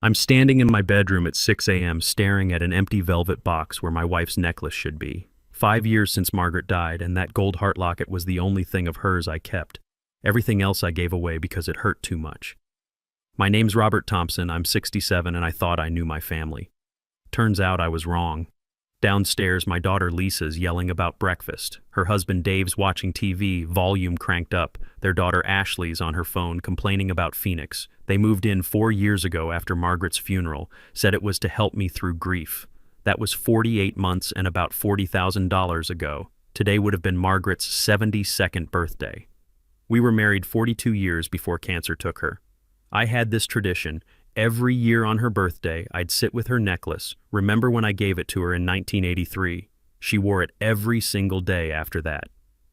I'm standing in my bedroom at 6 a.m. staring at an empty velvet box where my wife's necklace should be. 5 years since Margaret died, and that gold heart locket was the only thing of hers I kept. Everything else I gave away because it hurt too much. My name's Robert Thompson, I'm 67, and I thought I knew my family. Turns out I was wrong. Downstairs, my daughter Lisa's yelling about breakfast. Her husband Dave's watching TV, volume cranked up. Their daughter Ashley's on her phone complaining about Phoenix. They moved in 4 years ago after Margaret's funeral, said it was to help me through grief. That was 48 months and about $40,000 ago. Today would have been Margaret's 72nd birthday. We were married 42 years before cancer took her. I had this tradition. Every year on her birthday, I'd sit with her necklace. Remember when I gave it to her in 1983? She wore it every single day after that.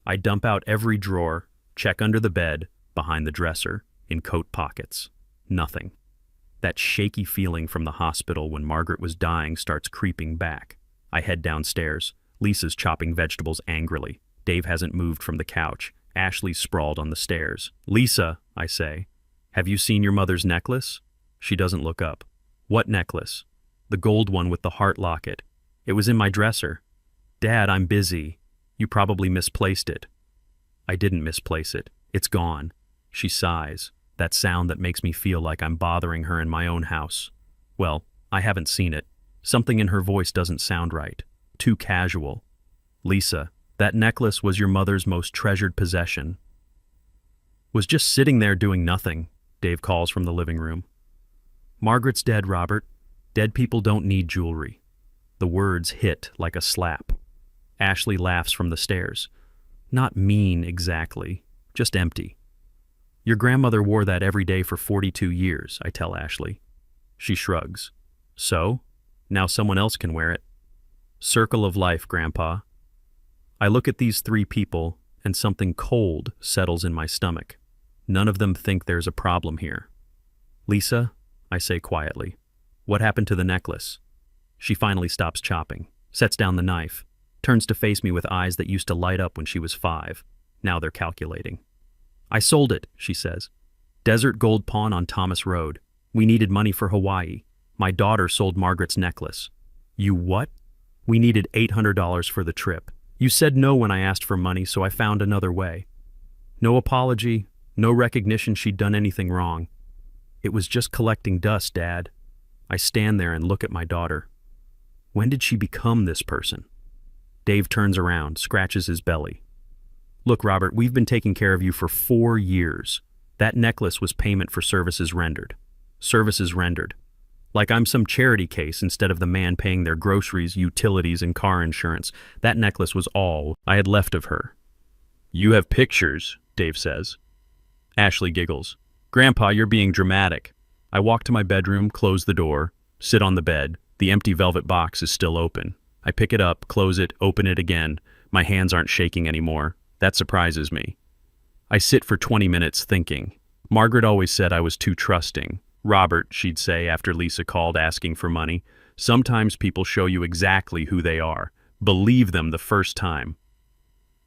I'd dump out every drawer, check under the bed, behind the dresser, in coat pockets. Nothing. That shaky feeling from the hospital when Margaret was dying starts creeping back. I head downstairs. Lisa's chopping vegetables angrily. Dave hasn't moved from the couch. Ashley's sprawled on the stairs. "Lisa," I say, "have you seen your mother's necklace?" She doesn't look up. "What necklace?" "The gold one with the heart locket. It was in my dresser." "Dad, I'm busy. You probably misplaced it." "I didn't misplace it. It's gone." She sighs, that sound that makes me feel like I'm bothering her in my own house. "Well, I haven't seen it." Something in her voice doesn't sound right. Too casual. "Lisa, that necklace was your mother's most treasured possession." "Was just sitting there doing nothing," Dave calls from the living room. "Margaret's dead, Robert. Dead people don't need jewelry." The words hit like a slap. Ashley laughs from the stairs. "Not mean, exactly. Just empty." "Your grandmother wore that every day for 42 years, I tell Ashley. She shrugs. "So? Now someone else can wear it." "Circle of life, Grandpa." I look at these three people, and something cold settles in my stomach. None of them think there's a problem here. "Lisa," I say quietly, "what happened to the necklace?" She finally stops chopping, sets down the knife, turns to face me with eyes that used to light up when she was 5. Now they're calculating. "I sold it," she says. "Desert Gold Pawn on Thomas Road. We needed money for Hawaii. My daughter sold Margaret's necklace." "You what?" "We needed $800 for the trip. You said no when I asked for money, so I found another way." No apology, no recognition she'd done anything wrong. "It was just collecting dust, Dad." I stand there and look at my daughter. When did she become this person? Dave turns around, scratches his belly. "Look, Robert, we've been taking care of you for 4 years. That necklace was payment for services rendered. Services rendered. Like I'm some charity case instead of the man paying their groceries, utilities, and car insurance. That necklace was all I had left of her." "You have pictures," Dave says. Ashley giggles. "Grandpa, you're being dramatic." I walk to my bedroom, close the door, sit on the bed. The empty velvet box is still open. I pick it up, close it, open it again. My hands aren't shaking anymore. That surprises me. I sit for 20 minutes thinking. Margaret always said I was too trusting. "Robert," she'd say after Lisa called asking for money, "sometimes people show you exactly who they are. Believe them the first time."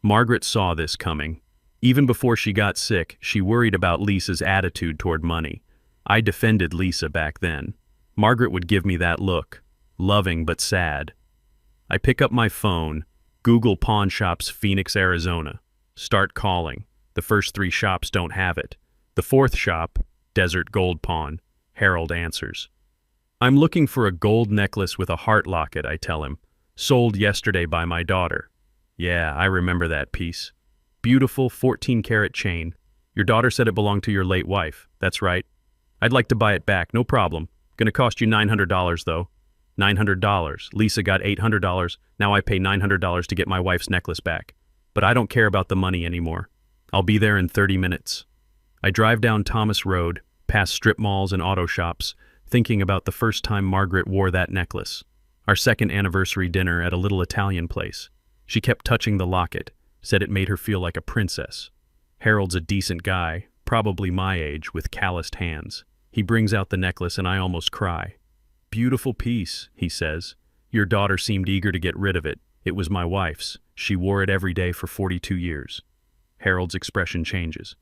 Margaret saw this coming. Even before she got sick, she worried about Lisa's attitude toward money. I defended Lisa back then. Margaret would give me that look, loving but sad. I pick up my phone, Google pawn shops Phoenix, Arizona. Start calling. The first 3 shops don't have it. The 4th shop, Desert Gold Pawn. Harold answers. "I'm looking for a gold necklace with a heart locket," I tell him. "Sold yesterday by my daughter." "Yeah, I remember that piece. Beautiful 14-karat chain. Your daughter said it belonged to your late wife. That's right. I'd like to buy it back, no problem. Gonna cost you $900 though." $900. Lisa got $800. Now I pay $900 to get my wife's necklace back. But I don't care about the money anymore. I'll be there in 30 minutes. I drive down Thomas Road, past strip malls and auto shops, thinking about the first time Margaret wore that necklace. Our 2nd anniversary dinner at a little Italian place. She kept touching the locket, said it made her feel like a princess. Harold's a decent guy, probably my age, with calloused hands. He brings out the necklace and I almost cry. "Beautiful piece," he says. "Your daughter seemed eager to get rid of it. It was my wife's. She wore it every day for 42 years. Harold's expression changes.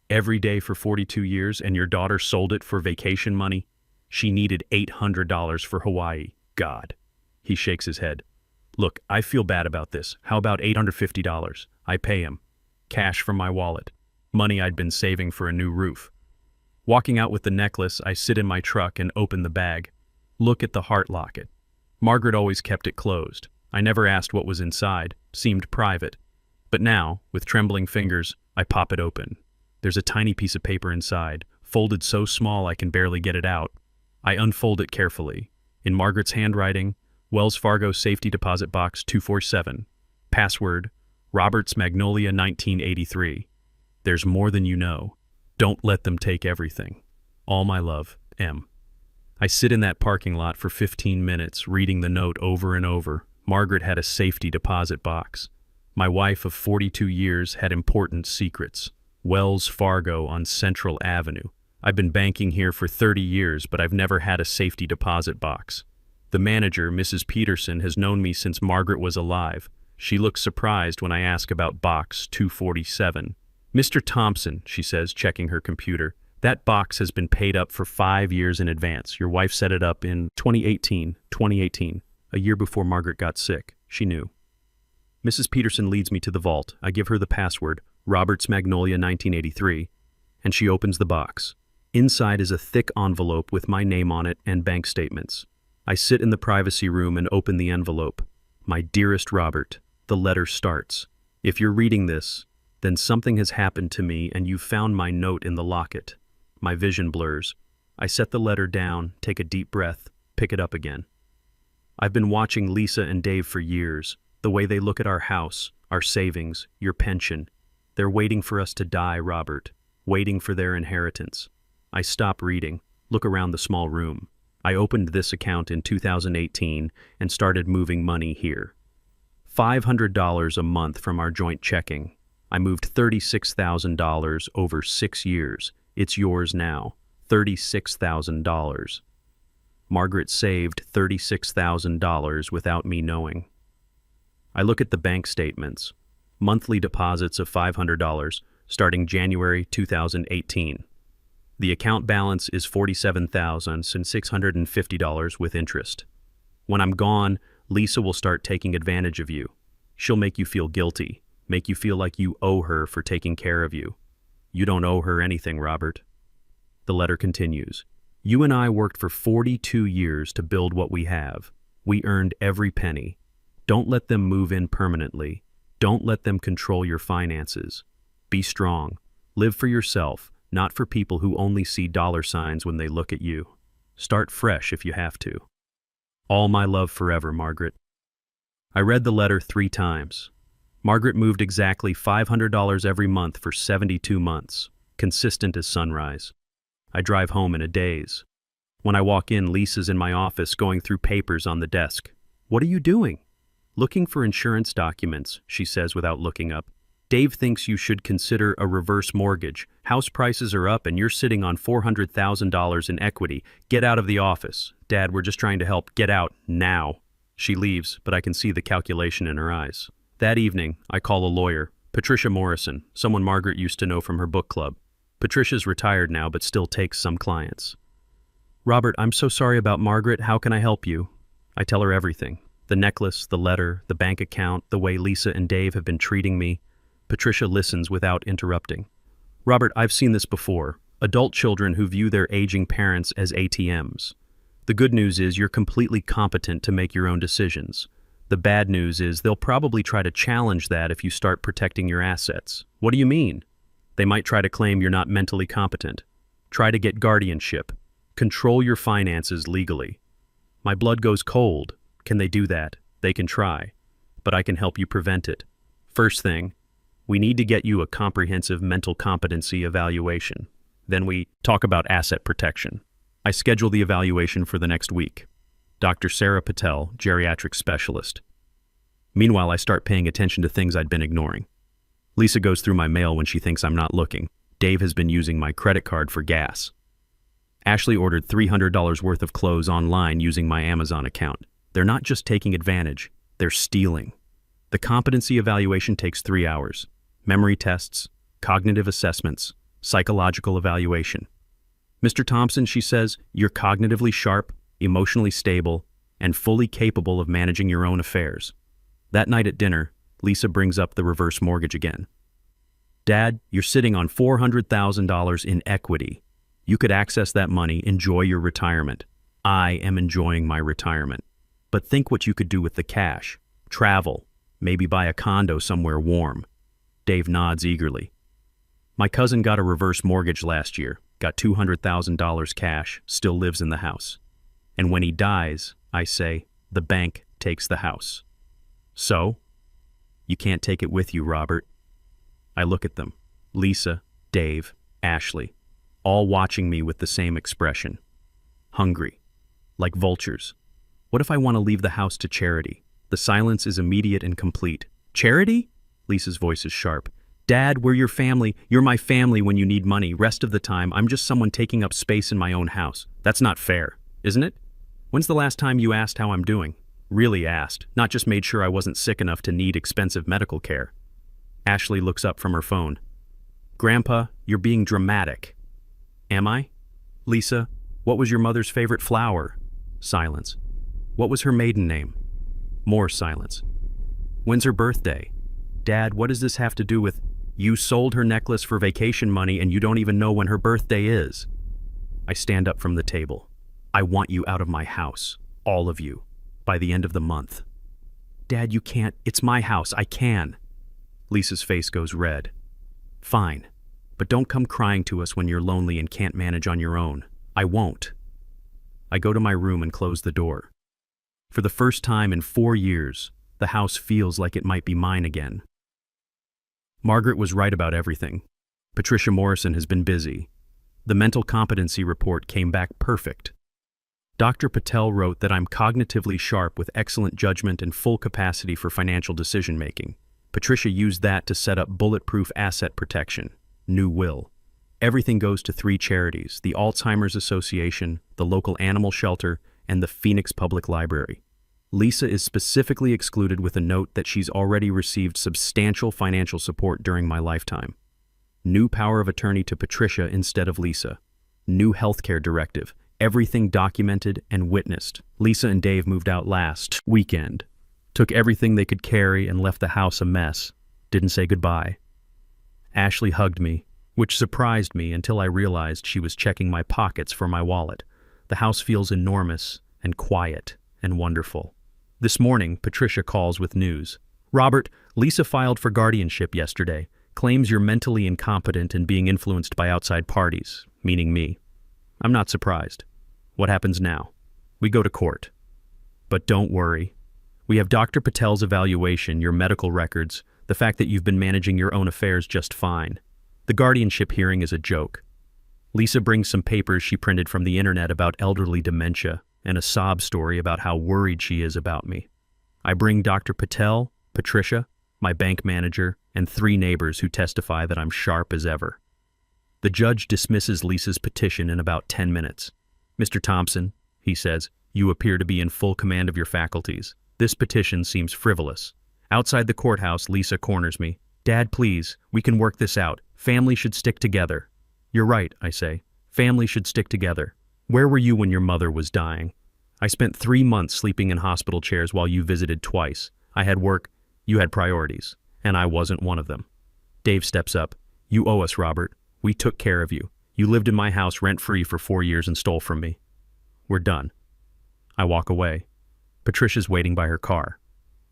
"Every day for 42 years, and your daughter sold it for vacation money?" She needed $800 for Hawaii. God. He shakes his head. Look, I feel bad about this. How about $850? I pay him. Cash from my wallet. Money I'd been saving for a new roof. Walking out with the necklace, I sit in my truck and open the bag. Look at the heart locket. Margaret always kept it closed. I never asked what was inside. Seemed private. But now, with trembling fingers, I pop it open. There's a tiny piece of paper inside, folded so small I can barely get it out. I unfold it carefully. In Margaret's handwriting, Wells Fargo Safety Deposit Box 247. Password, Roberts Magnolia 1983. There's more than you know. Don't let them take everything. All my love, M. I sit in that parking lot for 15 minutes, reading the note over and over. Margaret had a safety deposit box. My wife of 42 years had important secrets. Wells Fargo on Central Avenue. I've been banking here for 30 years, but I've never had a safety deposit box. The manager, Mrs. Peterson, has known me since Margaret was alive. She looks surprised when I ask about box 247. Mr. Thompson, she says, checking her computer, that box has been paid up for 5 years in advance. Your wife set it up in 2018, a year before Margaret got sick. She knew. Mrs. Peterson leads me to the vault. I give her the password, Roberts Magnolia 1983, and she opens the box. Inside is a thick envelope with my name on it and bank statements. I sit in the privacy room and open the envelope. My dearest Robert, the letter starts. If you're reading this, then something has happened to me and you've found my note in the locket. My vision blurs. I set the letter down, take a deep breath, pick it up again. I've been watching Lisa and Dave for years, the way they look at our house, our savings, your pension. They're waiting for us to die, Robert, waiting for their inheritance. I stop reading, look around the small room. I opened this account in 2018 and started moving money here. $500 a month from our joint checking. I moved $36,000 over 6 years. It's yours now. $36,000. Margaret saved $36,000 without me knowing. I look at the bank statements. Monthly deposits of $500 starting January 2018. The account balance is $47,650 with interest. When I'm gone, Lisa will start taking advantage of you. She'll make you feel guilty, make you feel like you owe her for taking care of you. You don't owe her anything, Robert. The letter continues. You and I worked for 42 years to build what we have. We earned every penny. Don't let them move in permanently. Don't let them control your finances. Be strong. Live for yourself, not for people who only see dollar signs when they look at you. Start fresh if you have to. All my love forever, Margaret. I read the letter 3 times. Margaret moved exactly $500 every month for 72 months, consistent as sunrise. I drive home in a daze. When I walk in, Lisa's in my office going through papers on the desk. What are you doing? Looking for insurance documents, she says without looking up. Dave thinks you should consider a reverse mortgage. House prices are up and you're sitting on $400,000 in equity. Get out of the office. Dad, we're just trying to help. Get out now. She leaves, but I can see the calculation in her eyes. That evening, I call a lawyer, Patricia Morrison, someone Margaret used to know from her book club. Patricia's retired now, but still takes some clients. Robert, I'm so sorry about Margaret. How can I help you? I tell her everything. The necklace, the letter, the bank account, the way Lisa and Dave have been treating me. Patricia listens without interrupting. Robert, I've seen this before. Adult children who view their aging parents as ATMs. The good news is you're completely competent to make your own decisions. The bad news is they'll probably try to challenge that if you start protecting your assets. What do you mean? They might try to claim you're not mentally competent. Try to get guardianship. Control your finances legally. My blood goes cold. Can they do that? They can try. But I can help you prevent it. First thing, we need to get you a comprehensive mental competency evaluation. Then we talk about asset protection. I schedule the evaluation for the next week. Dr. Sarah Patel, geriatric specialist. Meanwhile, I start paying attention to things I'd been ignoring. Lisa goes through my mail when she thinks I'm not looking. Dave has been using my credit card for gas. Ashley ordered $300 worth of clothes online using my Amazon account. They're not just taking advantage, they're stealing. The competency evaluation takes 3 hours. Memory tests, cognitive assessments, psychological evaluation. Mr. Thompson, she says, you're cognitively sharp, emotionally stable, and fully capable of managing your own affairs. That night at dinner, Lisa brings up the reverse mortgage again. Dad, you're sitting on $400,000 in equity. You could access that money, enjoy your retirement. I am enjoying my retirement. But think what you could do with the cash. Travel, maybe buy a condo somewhere warm. Dave nods eagerly. My cousin got a reverse mortgage last year, got $200,000 cash, still lives in the house. And when he dies, I say, the bank takes the house. So? You can't take it with you, Robert. I look at them, Lisa, Dave, Ashley, all watching me with the same expression. Hungry, like vultures. What if I want to leave the house to charity? The silence is immediate and complete. Charity? Lisa's voice is sharp. Dad, we're your family. You're my family when you need money. Rest of the time, I'm just someone taking up space in my own house. That's not fair, isn't it? When's the last time you asked how I'm doing? Really asked, not just made sure I wasn't sick enough to need expensive medical care. Ashley looks up from her phone. Grandpa, you're being dramatic. Am I? Lisa, what was your mother's favorite flower? Silence. What was her maiden name? More silence. When's her birthday? Dad, what does this have to do with... You sold her necklace for vacation money and you don't even know when her birthday is. I stand up from the table. I want you out of my house. All of you. By the end of the month. Dad, you can't. It's my house. I can. Lisa's face goes red. Fine. But don't come crying to us when you're lonely and can't manage on your own. I won't. I go to my room and close the door. For the first time in 4 years, the house feels like it might be mine again. Margaret was right about everything. Patricia Morrison has been busy. The mental competency report came back perfect. Dr. Patel wrote that I'm cognitively sharp with excellent judgment and full capacity for financial decision-making. Patricia used that to set up bulletproof asset protection, new will. Everything goes to 3 charities, the Alzheimer's Association, the local animal shelter, and the Phoenix Public Library. Lisa is specifically excluded with a note that she's already received substantial financial support during my lifetime. New power of attorney to Patricia instead of Lisa. New healthcare directive. Everything documented and witnessed. Lisa and Dave moved out last weekend. Took everything they could carry and left the house a mess. Didn't say goodbye. Ashley hugged me, which surprised me until I realized she was checking my pockets for my wallet. The house feels enormous and quiet and wonderful. This morning, Patricia calls with news. Robert, Lisa filed for guardianship yesterday. Claims you're mentally incompetent and being influenced by outside parties, meaning me. I'm not surprised. What happens now? We go to court. But don't worry. We have Dr. Patel's evaluation, your medical records, the fact that you've been managing your own affairs just fine. The guardianship hearing is a joke. Lisa brings some papers she printed from the internet about elderly dementia and a sob story about how worried she is about me. I bring Dr. Patel, Patricia, my bank manager, and 3 neighbors who testify that I'm sharp as ever. The judge dismisses Lisa's petition in about 10 minutes. Mr. Thompson, he says, you appear to be in full command of your faculties. This petition seems frivolous. Outside the courthouse, Lisa corners me. Dad, please, we can work this out. Family should stick together. You're right, I say. Family should stick together. Where were you when your mother was dying? I spent 3 months sleeping in hospital chairs while you visited twice. I had work, you had priorities, and I wasn't one of them. Dave steps up. You owe us, Robert. We took care of you. You lived in my house rent-free for 4 years and stole from me. We're done. I walk away. Patricia's waiting by her car.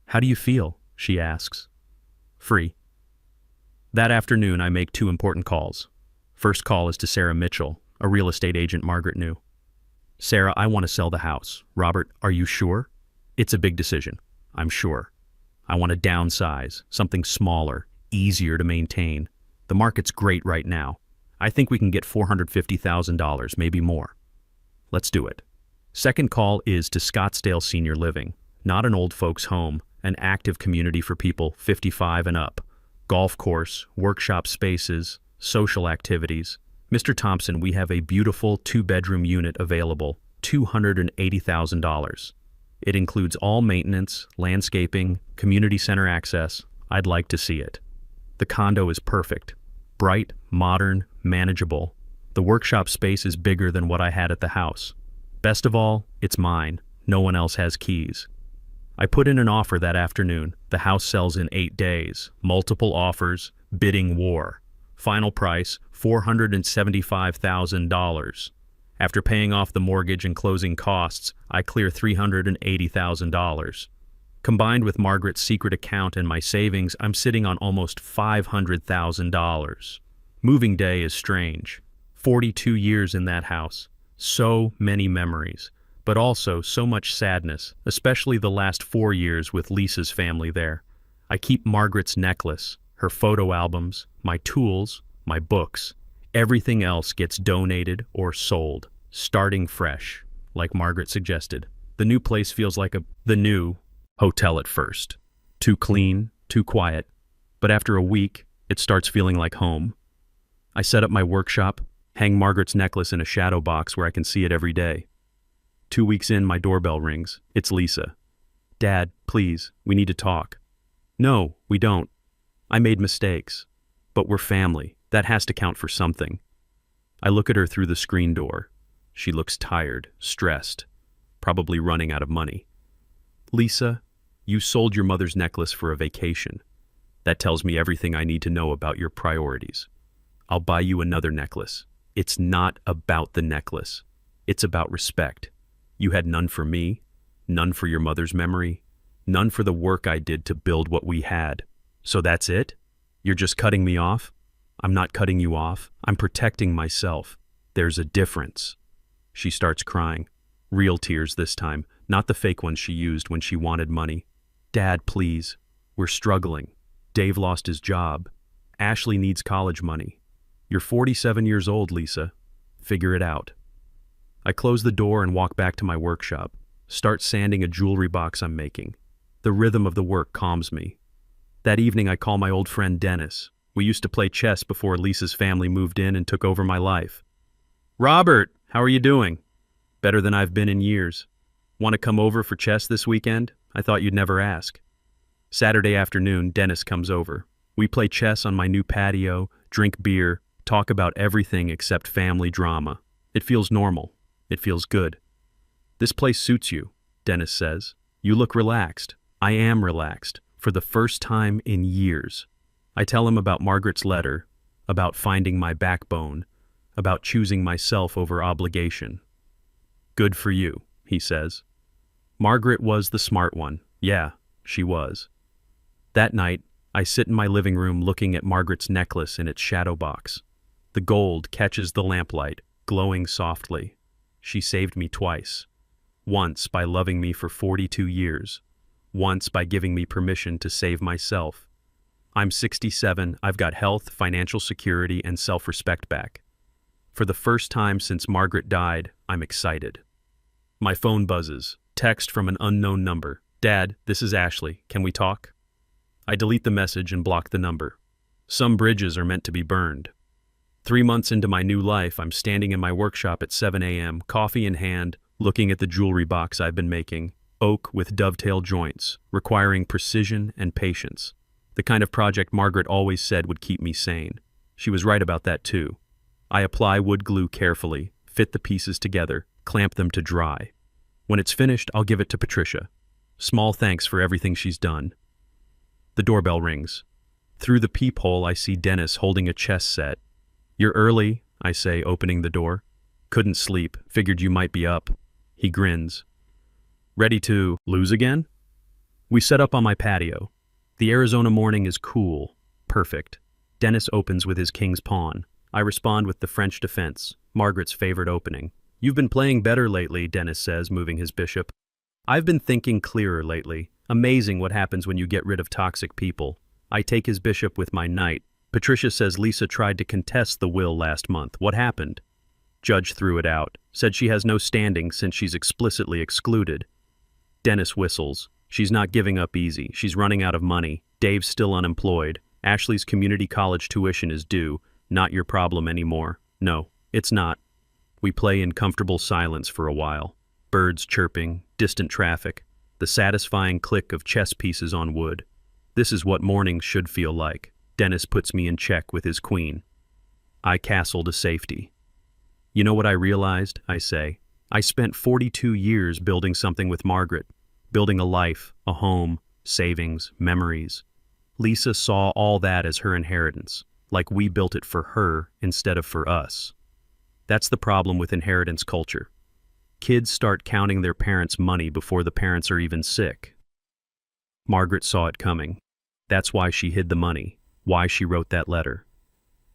How do you feel? She asks. Free. That afternoon, I make 2 important calls. First call is to Sarah Mitchell, a real estate agent Margaret knew. Sarah, I want to sell the house. Robert, are you sure? It's a big decision. I'm sure. I want to downsize, something smaller, easier to maintain. The market's great right now. I think we can get $450,000, maybe more. Let's do it. Second call is to Scottsdale Senior Living, not an old folks' home, an active community for people 55 and up. Golf course, workshop spaces, social activities. Mr. Thompson, we have a beautiful 2-bedroom unit available, $280,000. It includes all maintenance, landscaping, community center access. I'd like to see it. The condo is perfect. Bright, modern, manageable. The workshop space is bigger than what I had at the house. Best of all, it's mine. No one else has keys. I put in an offer that afternoon. The house sells in 8 days. Multiple offers, bidding war. Final price, $475,000. After paying off the mortgage and closing costs, I clear $380,000. Combined with Margaret's secret account and my savings, I'm sitting on almost $500,000. Moving day is strange. 42 years in that house. So many memories, but also so much sadness, especially the last 4 years with Lisa's family there. I keep Margaret's necklace, her photo albums, my tools, my books. Everything else gets donated or sold, starting fresh, like Margaret suggested. The new place feels like the new hotel at first. Too clean, too quiet, but after a week, it starts feeling like home. I set up my workshop, hang Margaret's necklace in a shadow box where I can see it every day. 2 weeks in, my doorbell rings. It's Lisa. "Dad, please, we need to talk." "No, we don't. I made mistakes. But we're family. That has to count for something." I look at her through the screen door. She looks tired, stressed, probably running out of money. "Lisa, you sold your mother's necklace for a vacation. That tells me everything I need to know about your priorities. I'll buy you another necklace. It's not about the necklace. It's about respect. You had none for me, none for your mother's memory, none for the work I did to build what we had. So that's it? You're just cutting me off?" "I'm not cutting you off. I'm protecting myself. There's a difference." She starts crying. Real tears this time, not the fake ones she used when she wanted money. "Dad, please. We're struggling. Dave lost his job. Ashley needs college money. You're 47 years old, Lisa. Figure it out." I close the door and walk back to my workshop, start sanding a jewelry box I'm making. The rhythm of the work calms me. That evening I call my old friend Dennis. We used to play chess before Lisa's family moved in and took over my life. "Robert, how are you doing?" "Better than I've been in years. Want to come over for chess this weekend? I thought you'd never ask." Saturday afternoon, Dennis comes over. We play chess on my new patio, drink beer, talk about everything except family drama. It feels normal. It feels good. "This place suits you," Dennis says. "You look relaxed." I am relaxed, for the first time in years. I tell him about Margaret's letter, about finding my backbone, about choosing myself over obligation. "Good for you," he says. Margaret was the smart one. Yeah, she was. That night, I sit in my living room looking at Margaret's necklace in its shadow box. The gold catches the lamplight, glowing softly. She saved me twice. Once by loving me for 42 years. Once by giving me permission to save myself. I'm 67, I've got health, financial security, and self-respect back. For the first time since Margaret died, I'm excited. My phone buzzes. Text from an unknown number. "Dad, this is Ashley. Can we talk?" I delete the message and block the number. Some bridges are meant to be burned. 3 months into my new life, I'm standing in my workshop at 7 a.m., coffee in hand, looking at the jewelry box I've been making, oak with dovetail joints, requiring precision and patience. The kind of project Margaret always said would keep me sane. She was right about that too. I apply wood glue carefully, fit the pieces together, clamp them to dry. When it's finished, I'll give it to Patricia. Small thanks for everything she's done. The doorbell rings. Through the peephole, I see Dennis holding a chess set. "You're early," I say, opening the door. "Couldn't sleep. Figured you might be up." He grins. "Ready to lose again?" We set up on my patio. The Arizona morning is cool. Perfect. Dennis opens with his king's pawn. I respond with the French defense, Margaret's favorite opening. "You've been playing better lately," Dennis says, moving his bishop. "I've been thinking clearer lately. Amazing what happens when you get rid of toxic people." I take his bishop with my knight. Patricia says Lisa tried to contest the will last month. What happened? Judge threw it out. Said she has no standing since she's explicitly excluded. Dennis whistles. She's not giving up easy. She's running out of money. Dave's still unemployed. Ashley's community college tuition is due. Not your problem anymore. No, it's not. We play in comfortable silence for a while. Birds chirping, distant traffic, the satisfying click of chess pieces on wood. This is what mornings should feel like. Dennis puts me in check with his queen. I castle to safety. You know what I realized? I say. I spent 42 years building something with Margaret, building a life, a home, savings, memories. Lisa saw all that as her inheritance, like we built it for her instead of for us. That's the problem with inheritance culture. Kids start counting their parents' money before the parents are even sick. Margaret saw it coming. That's why she hid the money, why she wrote that letter.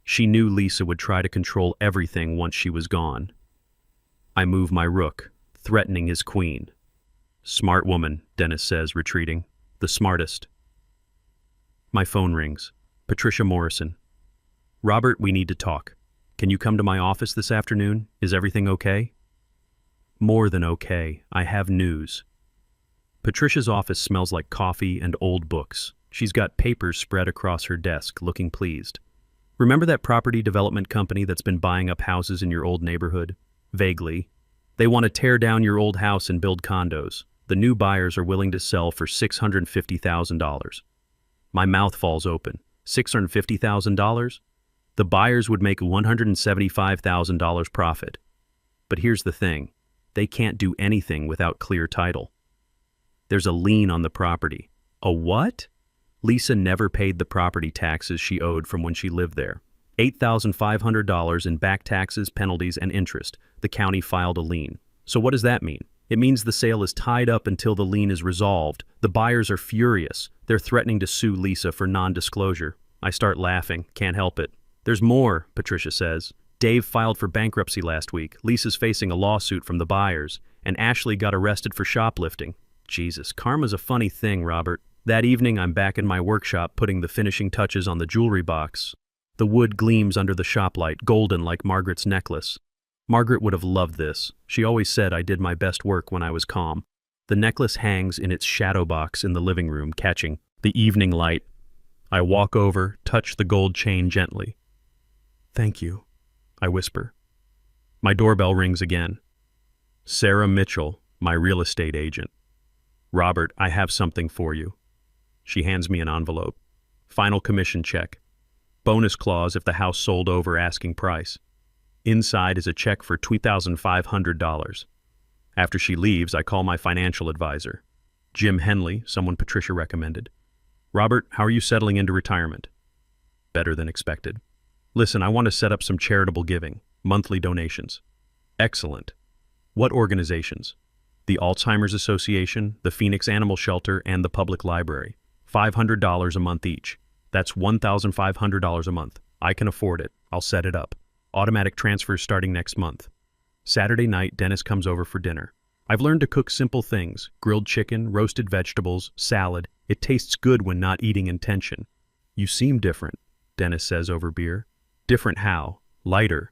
She knew Lisa would try to control everything once she was gone. I move my rook, threatening his queen. Smart woman, Dennis says, retreating. The smartest. My phone rings. Patricia Morrison. Robert, we need to talk. Can you come to my office this afternoon? Is everything okay? More than okay. I have news. Patricia's office smells like coffee and old books. She's got papers spread across her desk, looking pleased. Remember that property development company that's been buying up houses in your old neighborhood? Vaguely. They want to tear down your old house and build condos. The new buyers are willing to sell for $650,000. My mouth falls open. $650,000? The buyers would make $175,000 profit. But here's the thing. They can't do anything without clear title. There's a lien on the property. A what? Lisa never paid the property taxes she owed from when she lived there. $8,500 in back taxes, penalties, and interest. The county filed a lien. So what does that mean? It means the sale is tied up until the lien is resolved. The buyers are furious. They're threatening to sue Lisa for non-disclosure. I start laughing. Can't help it. There's more, Patricia says. Dave filed for bankruptcy last week. Lisa's facing a lawsuit from the buyers. And Ashley got arrested for shoplifting. Jesus, karma's a funny thing, Robert. That evening, I'm back in my workshop putting the finishing touches on the jewelry box. The wood gleams under the shop light, golden like Margaret's necklace. Margaret would have loved this. She always said I did my best work when I was calm. The necklace hangs in its shadow box in the living room, catching the evening light. I walk over, touch the gold chain gently. Thank you, I whisper. My doorbell rings again. Sarah Mitchell, my real estate agent. Robert, I have something for you. She hands me an envelope. Final commission check. Bonus clause if the house sold over asking price. Inside is a check for $2,500. After she leaves, I call my financial advisor. Jim Henley, someone Patricia recommended. Robert, how are you settling into retirement? Better than expected. Listen, I want to set up some charitable giving, monthly donations. Excellent. What organizations? The Alzheimer's Association, the Phoenix Animal Shelter, and the Public Library. $500 a month each. That's $1,500 a month. I can afford it. I'll set it up. Automatic transfers starting next month. Saturday night, Dennis comes over for dinner. I've learned to cook simple things. Grilled chicken, roasted vegetables, salad. It tastes good when not eating in tension. You seem different, Dennis says over beer. Different how? Lighter.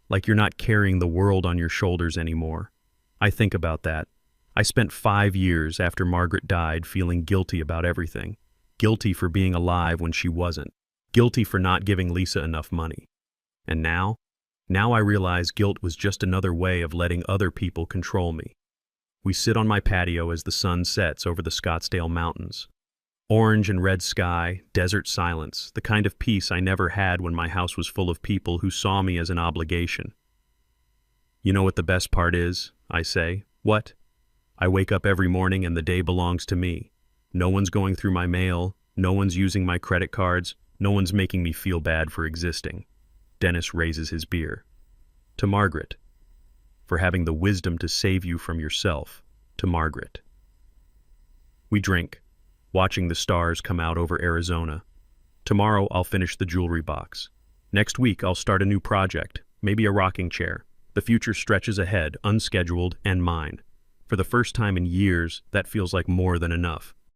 Like you're not carrying the world on your shoulders anymore. I think about that. I spent 5 years after Margaret died feeling guilty about everything. Guilty for being alive when she wasn't. Guilty for not giving Lisa enough money. And now I realize guilt was just another way of letting other people control me. We sit on my patio as the sun sets over the Scottsdale Mountains. Orange and red sky, desert silence, the kind of peace I never had when my house was full of people who saw me as an obligation. You know what the best part is? I say. What? I wake up every morning and the day belongs to me. No one's going through my mail, no one's using my credit cards, no one's making me feel bad for existing. Dennis raises his beer. To Margaret. For having the wisdom to save you from yourself. To Margaret. We drink, watching the stars come out over Arizona. Tomorrow I'll finish the jewelry box. Next week I'll start a new project, maybe a rocking chair. The future stretches ahead, unscheduled and mine. For the first time in years, that feels like more than enough.